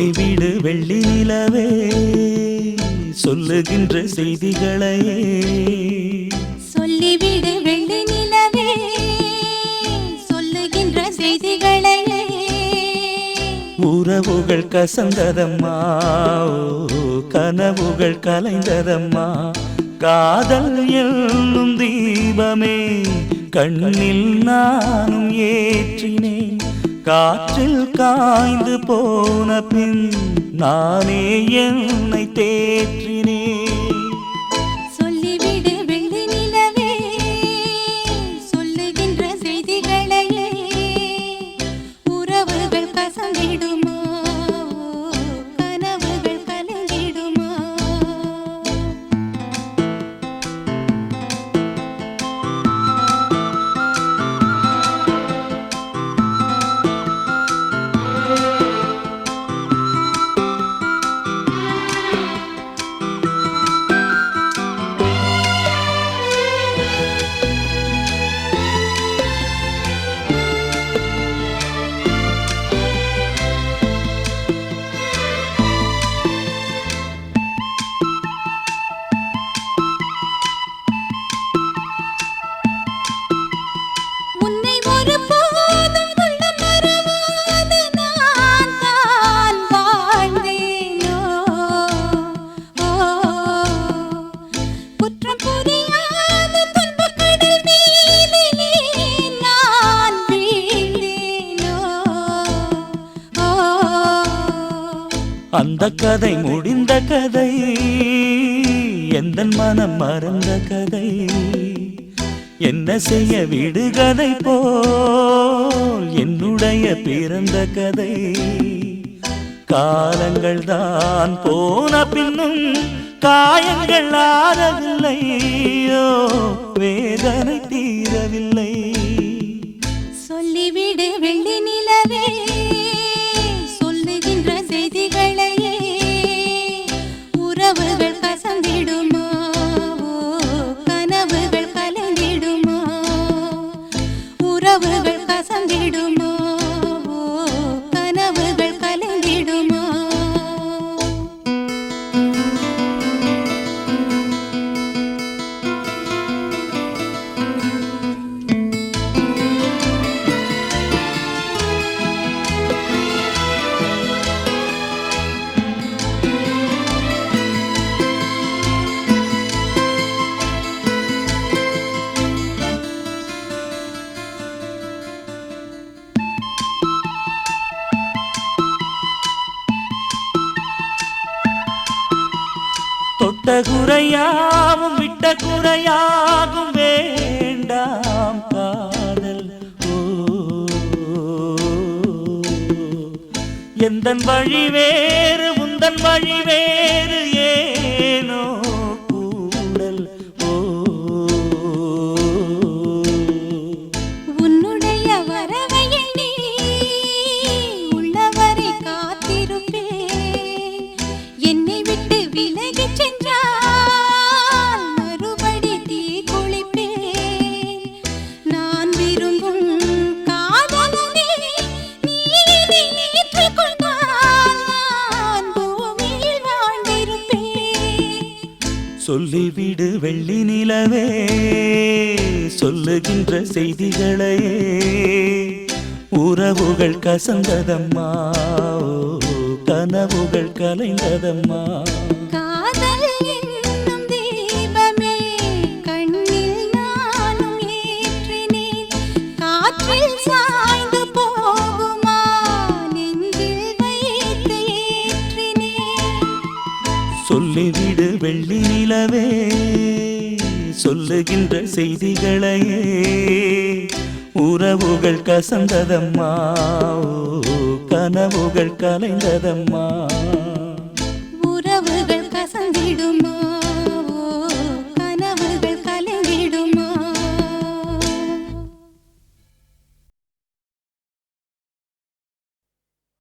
சொல்லிவிடு வெள்ளி நிலவே சொல்லுகின்ற செய்திகளையே சொல்லிவிடு வெள்ளி நிலவே சொல்லுகின்ற செய்திகளையே உறவுகள் கசந்ததம்மா கனவுகள் கலைந்ததம்மா காதல் என்னும் தீபமே கண்ணில் நானும் ஏற்றினேன் காற்றில் காய்ந்து போன பின் நானே என்னை தேற்றினேன் சொல்லிவிடு வெள்ளி நிலவே சொல்லுகின்ற செய்திகளையே உறவுகள் கசந்திடுமா கனவுகள் கலந்திடுமா அந்த கதை முடிந்த கதை எந்தன் மனம் மறந்த கதை என்ன செய்ய விடுகதை போல் என்னுடைய பிறந்த கதை காலங்கள் தான் போன பின்னும் காயங்கள் ஆறவில்லையோ வேதனை தீரவில்லை சொல்லிவிடு வெள்ளி நிலவே சொல்லுகின்ற செய்திகளையே உறவுகள் கசந்திடுமா கனவுகள் கலந்திடுமா உறவுகள் கசந்திடுமா கனவுகள் கலந்திடுமா தொட்ட குறையாவும் விட்ட குறையாகும் வேண்டாம் காதல் எந்தன் வழி வேறு உந்தன் வழி வேறு ஏனோ கூடல் உன்னுடைய வரவை எண்ணி உள்ளவரை காத்திருப்பேன் என்னை விட்டு விலகி சென்றால் மறுபடி தீ குளிப்பேன் நான் விரும்பும் காதலனே நீ ஏற்றுக்கொண்டால் நான் பூமியில் வாழ்ந்திருப்பேன் சொல்லிவிடு வெள்ளி நிலவே சொல்லுகின்ற செய்திகளையே உறவுகள் கசந்ததம்மா கனவுகள் கலைந்ததம்மா காதல் என்னும் தீபமே கண்ணில் நானும் ஏற்றினேன் காற்றில் சாய்ந்து போகுமா நெஞ்சில் வைத்து ஏற்றினேன் சொல்லிவிடு வெள்ளி நிலவே சொல்லுகின்ற செய்திகளையே உறவுகள் கசந்ததம்மா கனவுகள் கலைந்ததம்மா